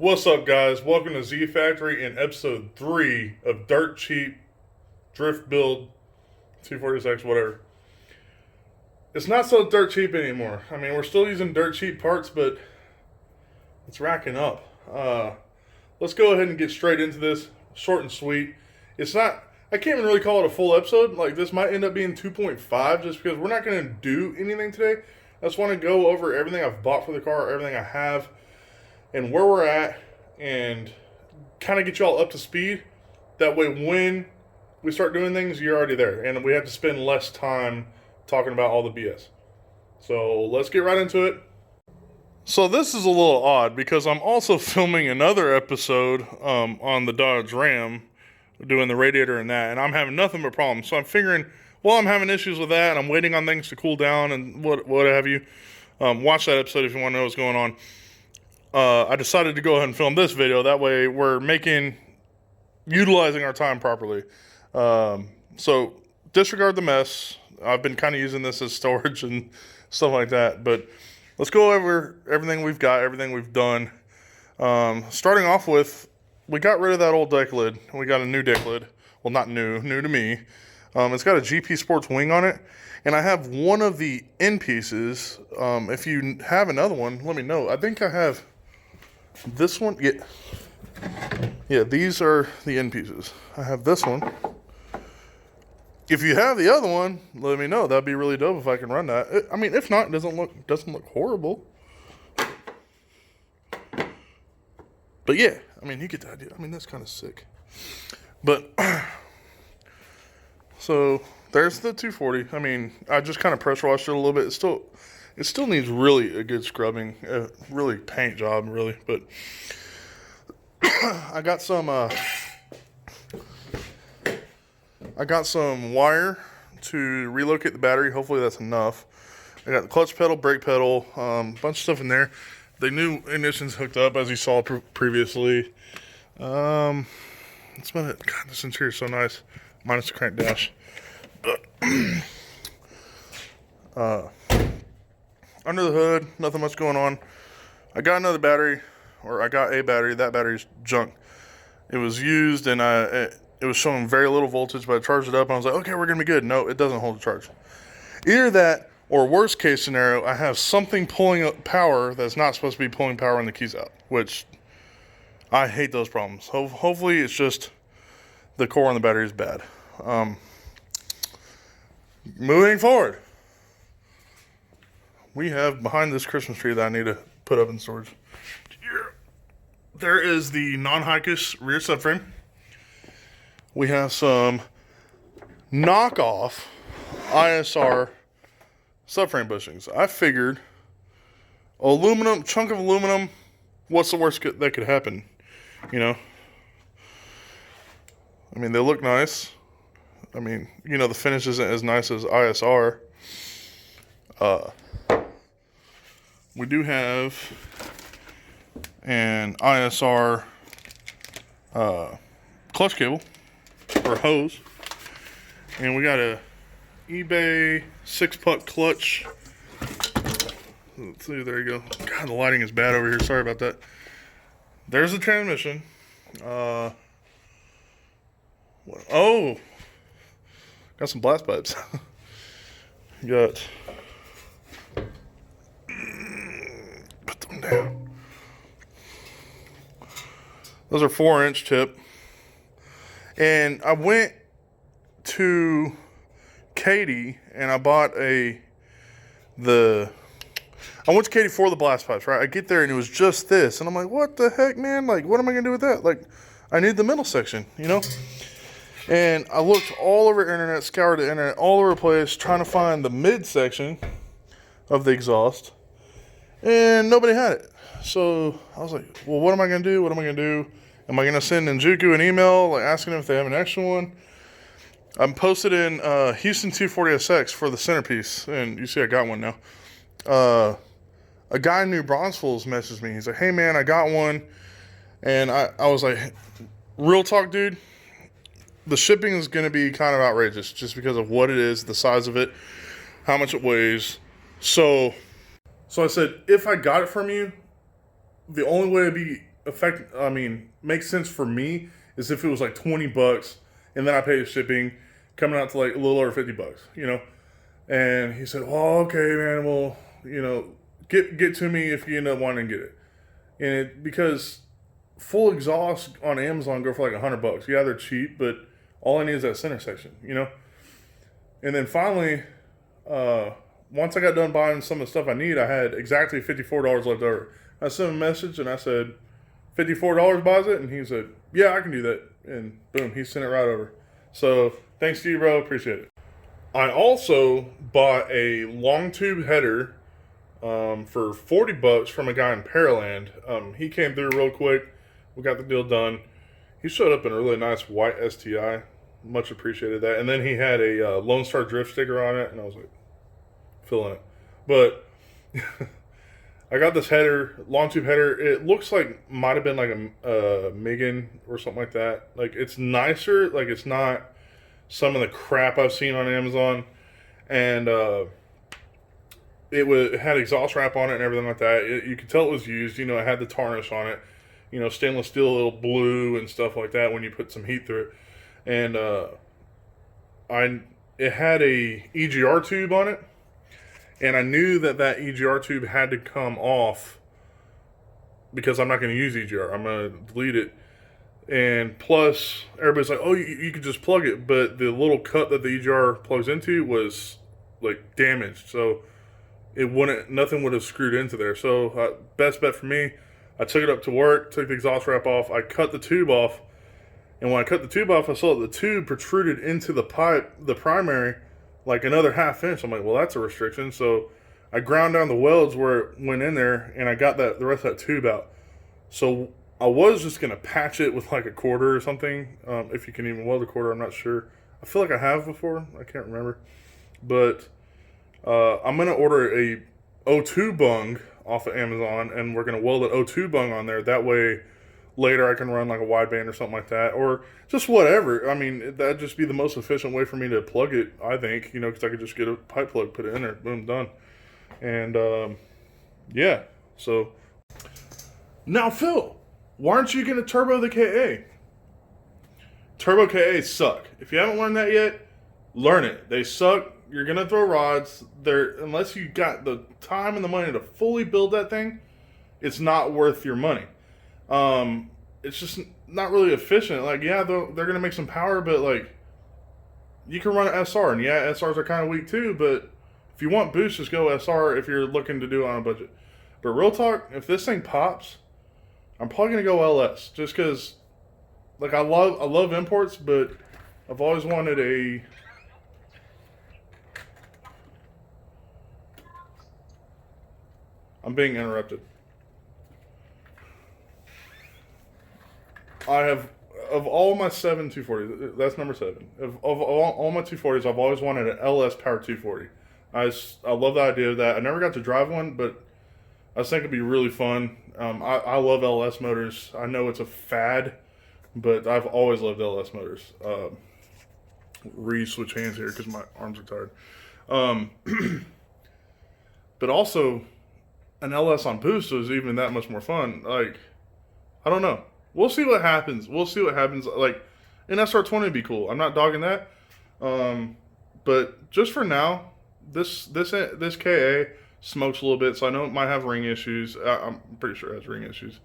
What's up, guys? Welcome to Z Factory in episode 3 of Dirt Cheap Drift Build 246, whatever. It's not so dirt cheap anymore. I mean, we're still using dirt cheap parts, but it's racking up. Let's go ahead and get straight into this. Short and sweet. It's not, I can't even really call it a full episode. Like, this might end up being 2.5 just because we're not going to do anything today. I just want to go over everything I've bought for the car, everything I have, and where we're at, and kind of get y'all up to speed. That way when we start doing things, you're already there, and we have to spend less time talking about all the BS. So let's get right into it. So this is a little odd because I'm also filming another episode on the Dodge Ram, doing the radiator and that, and I'm having nothing but problems. So I'm figuring, well, I'm having issues with that, and I'm waiting on things to cool down and what have you. Watch that episode if you want to know what's going on. I decided to go ahead and film this video. That way we're utilizing our time properly. So disregard the mess. I've been kind of using this as storage and stuff like that. But let's go over everything we've got, everything we've done. Starting off with, we got rid of that old deck lid. We got a new deck lid. Well, not new to me. It's got a GP Sports wing on it. And I have one of the end pieces. If you have another one, let me know. I think I have this one. Yeah, these are the end pieces. I have this one. If you have the other one, let me know. That'd be really dope if I can run that. I mean, if not, it doesn't look horrible. But yeah, I mean, you get the idea. I mean, that's kind of sick. But so there's the 240. I mean, I just kind of pressure washed it a little bit. It still needs really a good scrubbing, really paint job, really. But I got some wire to relocate the battery. Hopefully that's enough. I got the clutch pedal, brake pedal, bunch of stuff in there. The new ignition's hooked up, as you saw previously. Let's smell it. God, this interior's so nice. Minus the crank dash. Under the hood, nothing much going on. I got another battery, or I got a battery. That battery's junk. It was used, and it was showing very little voltage, but I charged it up, and I was like, okay, we're going to be good. No, it doesn't hold a charge. Either that, or worst case scenario, I have something pulling up power that's not supposed to be pulling power when the key's out, which I hate those problems. Hopefully it's just the core on the battery is bad. Moving forward, we have behind this Christmas tree that I need to put up in storage. There is the non-Hikers rear subframe. We have some knockoff ISR subframe bushings. I figured chunk of aluminum, what's the worst that could happen? You know? I mean, they look nice. I mean, you know, the finish isn't as nice as ISR. We do have an ISR clutch cable or hose, and we got a eBay 6-puck clutch. Let's see, there you go. God, the lighting is bad over here. Sorry about that. There's the transmission. Got some blast pipes. Got. Put them down. Those are 4-inch tip. And I went to Katie and I bought I went to Katie for the blast pipes, right? I get there and it was just this. And I'm like, what the heck, man? Like, what am I going to do with that? Like, I need the middle section, you know? And I looked all over the internet, scoured the internet all over the place, trying to find the mid section of the exhaust. And nobody had it. So I was like, well, what am I going to do? What am I going to do? Am I going to send Ninjuku an email, like asking them if they have an extra one? I'm posted in Houston 240SX for the centerpiece. And you see I got one now. A guy in New Braunfels messaged me. He's like, hey, man, I got one. And I was like, real talk, dude. The shipping is going to be kind of outrageous just because of what it is, the size of it, how much it weighs. So I said, if I got it from you, the only way it'd be makes sense for me is if it was like $20 and then I pay the shipping, coming out to like a little over $50, you know. And he said, "Well, okay, man. Well, you know, get to me if you end up wanting to get it." And because full exhaust on Amazon go for like $100. Yeah, they're cheap, but all I need is that center section, you know. And then finally, once I got done buying some of the stuff I need, I had exactly $54 left over. I sent him a message and I said, $54 buys it? And he said, "Yeah, I can do that." And boom, he sent it right over. So thanks to you, bro. Appreciate it. I also bought a long tube header for $40 from a guy in Pearland. He came through real quick. We got the deal done. He showed up in a really nice white STI. Much appreciated that. And then he had a Lone Star Drift sticker on it, and I was like, feeling it. But I got this header, long tube header. It looks like might have been like a Megan or something like that. Like, it's nicer. Like, it's not some of the crap I've seen on Amazon. And it had exhaust wrap on it and everything like that. You could tell it was used. You know, it had the tarnish on it. You know, stainless steel, a little blue and stuff like that when you put some heat through it. And it had a EGR tube on it. And I knew that EGR tube had to come off because I'm not going to use EGR. I'm going to delete it. And plus, everybody's like, "Oh, you could just plug it." But the little cut that the EGR plugs into was like damaged. So nothing would have screwed into there. So best bet for me, I took it up to work, took the exhaust wrap off. I cut the tube off. And when I cut the tube off, I saw that the tube protruded into the pipe, the primary, like another ½ inch. I'm like, well, that's a restriction. So I ground down the welds where it went in there, and I got the rest of that tube out. So I was just going to patch it with like a quarter or something. If you can even weld a quarter, I'm not sure. I feel like I have before. I can't remember. But I'm going to order a O2 bung off of Amazon, and we're going to weld an O2 bung on there. That way, later I can run like a wideband or something like that, or just whatever. I mean, that'd just be the most efficient way for me to plug it, I think, you know, because I could just get a pipe plug, put it in there, boom, done. And yeah, so now, Phil, why aren't you going to turbo the KA? Turbo KA suck. If you haven't learned that yet, learn it. They suck. You're going to throw rods. Unless you got the time and the money to fully build that thing, it's not worth your money. It's just not really efficient. Like, yeah, they're going to make some power, but like, you can run an SR, and yeah, SRs are kind of weak too, but if you want boost, just go SR if you're looking to do it on a budget. But real talk, if this thing pops, I'm probably going to go LS, just because, like, I love imports, but I've always wanted a... I'm being interrupted. I have, of all my 7 240s, that's number 7. Of all my 240s, I've always wanted an LS Power 240. I love the idea of that. I never got to drive one, but I just think it'd be really fun. I love LS motors. I know it's a fad, but I've always loved LS motors. Switch hands here because my arms are tired. But also, an LS on boost is even that much more fun. Like, I don't know. We'll see what happens. Like, an SR20 would be cool. I'm not dogging that. But just for now, this KA smokes a little bit, so I know it might have ring issues. I'm pretty sure it has ring issues.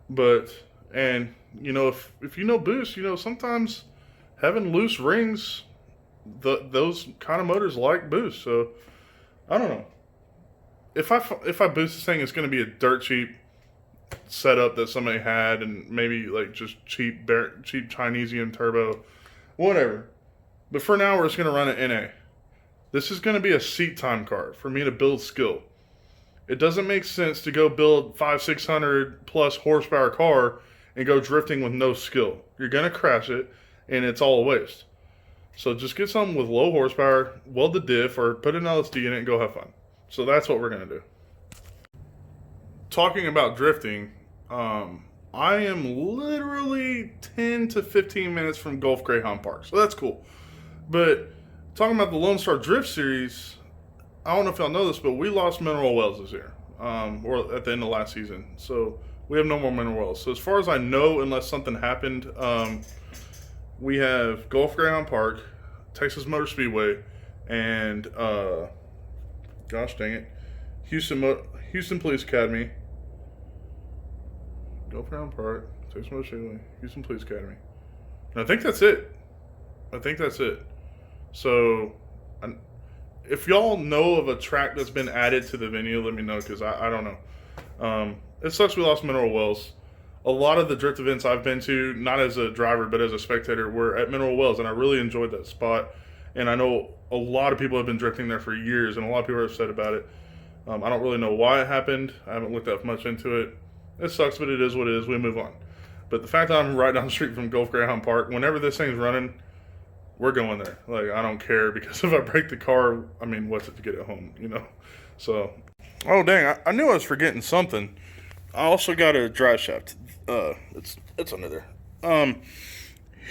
But, and, you know, if you know boost, you know, sometimes having loose rings, those kind of motors like boost. So, I don't know. If I boost this thing, it's going to be a dirt cheap setup that somebody had, and maybe like just cheap Chinesium turbo, whatever. But for now, we're just going to run it NA. This is going to be a seat time car for me to build skill. It doesn't make sense to go build 500-600 plus horsepower car and go drifting with no skill. You're going to crash it, and it's all a waste. So just get something with low horsepower, weld the diff, or put an LSD in it and go have fun. So that's what we're going to do. Talking about drifting, I am literally 10 to 15 minutes from Gulf Greyhound Park. So that's cool. But talking about the Lone Star Drift Series, I don't know if y'all know this, but we lost mineral wells this year, or at the end of last season. So We have no more mineral wells. So as far as I know, unless something happened, we have Gulf Greyhound Park, Texas Motor Speedway, and gosh dang it, Houston Police Academy, Gulf Greyhound Park, Texas Motor Speedway, Houston Police Academy. And I think that's it. So, if y'all know of a track that's been added to the venue, let me know, because I don't know. It sucks we lost Mineral Wells. A lot of the drift events I've been to, not as a driver but as a spectator, were at Mineral Wells, and I really enjoyed that spot. And I know a lot of people have been drifting there for years, and a lot of people are upset about it. I don't really know why it happened. I haven't looked that much into it. It sucks, but it is what it is. We move on. But the fact that I'm right down the street from Gulf Greyhound Park, whenever this thing's running, we're going there. Like, I don't care, because if I break the car, I mean, what's it to get it home, you know? So, oh dang, I knew I was forgetting something. I also got a Driveshaft. It's under there.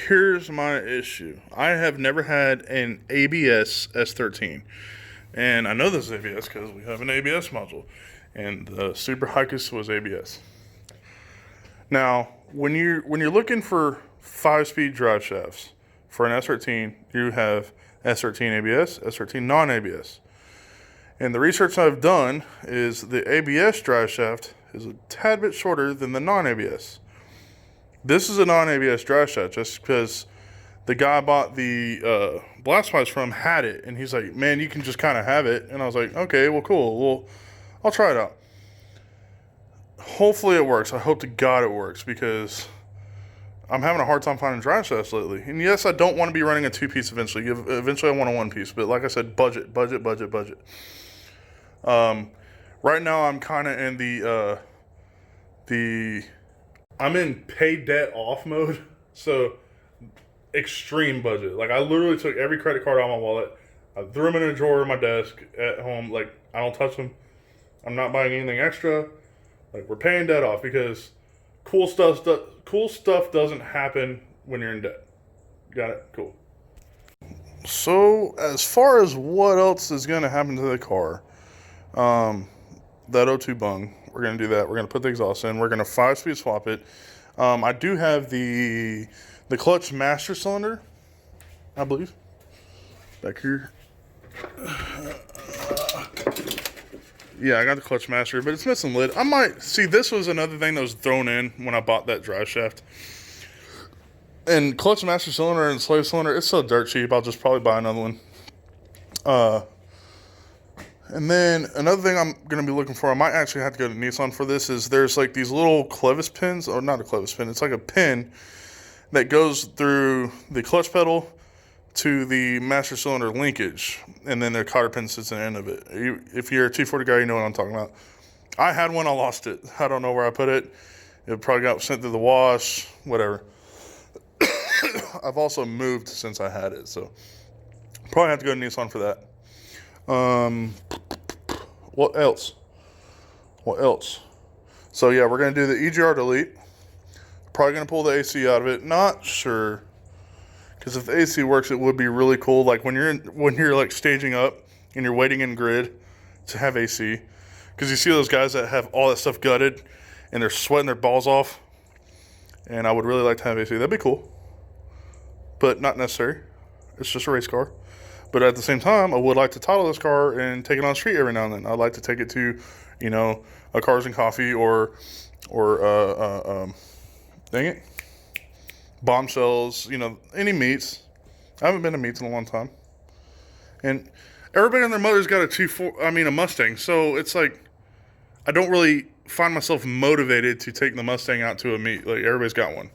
Here's my issue. I have never had an ABS S13. And I know this is ABS because we have an ABS module. And the Super Hikus was ABS. Now, when you're looking for 5-speed drive shafts for an S13, you have S13 ABS, S13 non-ABS. And the research I've done is the ABS drive shaft is a tad bit shorter than the non-ABS. This is a non-ABS drive shaft just because the guy I bought the blast pipes from had it, and he's like, man, you can just kind of have it. And I was like, okay, well, cool. Well, I'll try it out. Hopefully it works. I hope to God it works, because I'm having a hard time finding drive shafts lately. And yes, I don't want to be running a 2-piece eventually. Eventually I want a 1-piece. But like I said, budget. Right now I'm kind of in I'm in pay debt off mode. So extreme budget. Like, I literally took every credit card out of my wallet. I threw them in a drawer in my desk at home. Like, I don't touch them. I'm not buying anything extra. Like, we're paying debt off, because cool stuff doesn't happen when you're in debt. Got it? Cool. So, as far as what else is going to happen to the car, that O2 bung, we're going to do that. We're going to put the exhaust in. We're going to 5-speed swap it. I do have the clutch master cylinder, I believe, back here. Yeah, I got the clutch master, but it's missing lid. I might see, this was another thing that was thrown in when I bought that drive shaft. And clutch master cylinder and slave cylinder, it's so dirt cheap. I'll just probably buy another one. And then another thing I'm going to be looking for, I might actually have to go to Nissan for this, is there's like these little clevis pins, or not a clevis pin, it's like a pin that goes through the clutch pedal to the master cylinder linkage, and then the cotter pin sits in the end of it. If you're a 240 guy, you know what I'm talking about. I had one, I lost it. I don't know where I put it. It probably got sent through the wash, whatever. I've also moved since I had it, so probably have to go to Nissan for that. What else? So yeah, we're going to do the EGR delete. Probably going to pull the AC out of it. Not sure. Because if the AC works, it would be really cool. Like when you're like staging up and you're waiting in grid to have AC. Because you see those guys that have all that stuff gutted and they're sweating their balls off. And I would really like to have AC. That'd be cool. But not necessary. It's just a race car. But at the same time, I would like to title this car and take it on the street every now and then. I'd like to take it to, a Cars and Coffee or dang it, Bombshells, any meets. I haven't been to meets in a long time. And everybody and their mother's got a Mustang. So it's like, I don't really find myself motivated to take the Mustang out to a meet. Like, everybody's got one.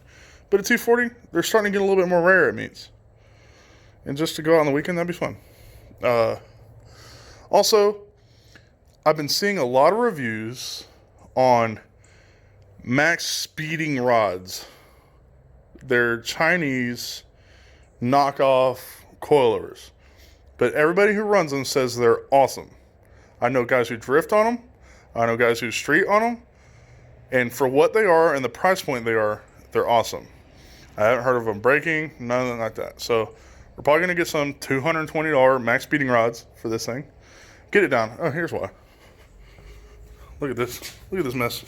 But a 240, they're starting to get a little bit more rare at meets. And just to go out on the weekend, that'd be fun. Also, I've been seeing a lot of reviews on max speeding rods. They're Chinese knockoff coilovers. But everybody who runs them says they're awesome. I know guys who drift on them. I know guys who street on them. And for what they are and the price point they are, they're awesome. I haven't heard of them breaking, nothing like that. So we're probably going to get some $220 max speeding rods for this thing. Get it down. Oh, here's why. Look at this. Look at this mess.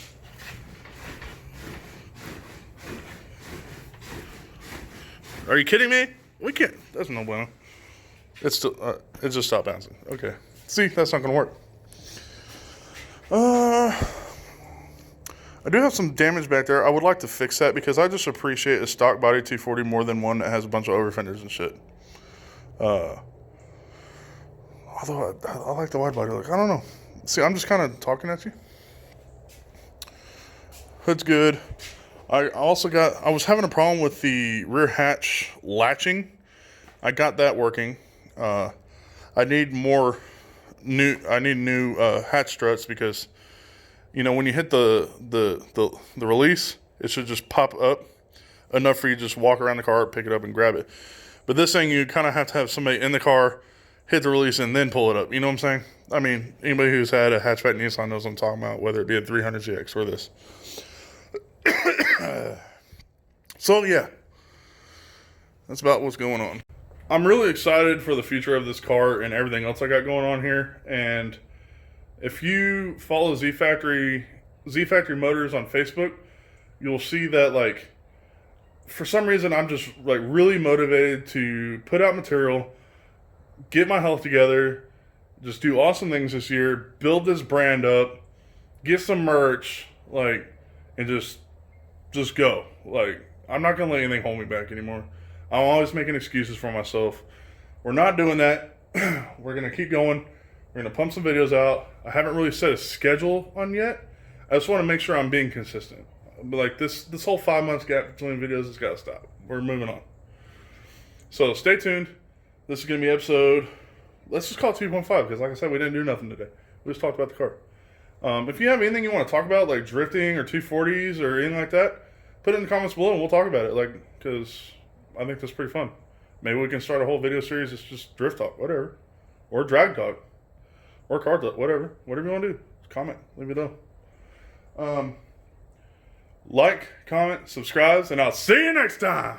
Are you kidding me? We can't. That's no bueno. It's still. It just stopped bouncing. Okay. See, that's not gonna work. I do have some damage back there. I would like to fix that because I just appreciate a stock body 240 more than one that has a bunch of over fenders and shit. Although I like the wide body look. I don't know. See, I'm just kind of talking at you. Hood's good. I was having a problem with the rear hatch latching. I got that working. I need new hatch struts because, you know, when you hit the release, it should just pop up enough for you to just walk around the car, pick it up, and grab it. But this thing, you kind of have to have somebody in the car, hit the release, and then pull it up. You know what I'm saying? I mean, anybody who's had a hatchback Nissan knows what I'm talking about, whether it be a 300ZX or this. So, yeah. That's about what's going on. I'm really excited for the future of this car and everything else I got going on here. And if you follow Z Factory Motors on Facebook, you'll see that, like, for some reason, I'm just, like, really motivated to put out material, get my health together, just do awesome things this year, build this brand up, get some merch, like, and just go. Like, I'm not going to let anything hold me back anymore. I'm always making excuses for myself. We're not doing that. We're going to keep going. We're going to pump some videos out. I haven't really set a schedule on yet. I just want to make sure I'm being consistent. But like this whole 5 months gap between videos has got to stop. We're moving on. So stay tuned. This is going to be episode, let's just call it 2.5, because like I said, we didn't do nothing today. We just talked about the car. If you have anything you want to talk about, like drifting or 240s or anything like that, put it in the comments below and we'll talk about it. Like, because I think that's pretty fun. Maybe we can start a whole video series. It's just drift talk, whatever. Or drag talk. Or car talk, whatever. Whatever you want to do. Just comment. Leave it down. Like, comment, subscribe, and I'll see you next time.